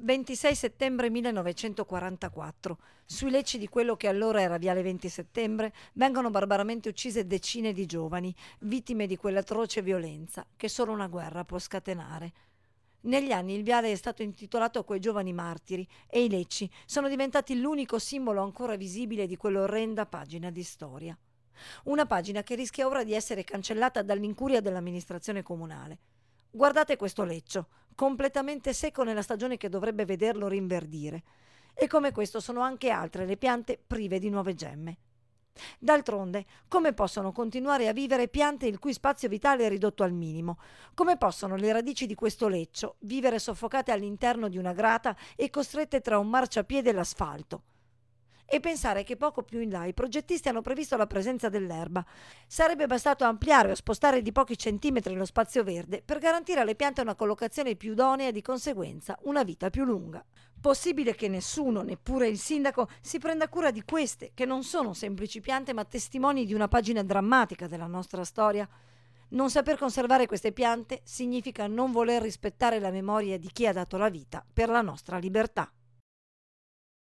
26 settembre 1944. Sui lecci di quello che allora era Viale 20 Settembre vengono barbaramente uccise decine di giovani, vittime di quell'atroce violenza che solo una guerra può scatenare. Negli anni il viale è stato intitolato a quei giovani martiri e i lecci sono diventati l'unico simbolo ancora visibile di quell'orrenda pagina di storia. Una pagina che rischia ora di essere cancellata dall'incuria dell'amministrazione comunale. Guardate questo leccio, completamente secco nella stagione che dovrebbe vederlo rinverdire. E come questo sono anche altre le piante prive di nuove gemme. D'altronde, come possono continuare a vivere piante il cui spazio vitale è ridotto al minimo? Come possono le radici di questo leccio vivere soffocate all'interno di una grata e costrette tra un marciapiede e l'asfalto? E pensare che poco più in là i progettisti hanno previsto la presenza dell'erba. Sarebbe bastato ampliare o spostare di pochi centimetri lo spazio verde per garantire alle piante una collocazione più idonea e di conseguenza una vita più lunga. Possibile che nessuno, neppure il sindaco, si prenda cura di queste, che non sono semplici piante ma testimoni di una pagina drammatica della nostra storia? Non saper conservare queste piante significa non voler rispettare la memoria di chi ha dato la vita per la nostra libertà.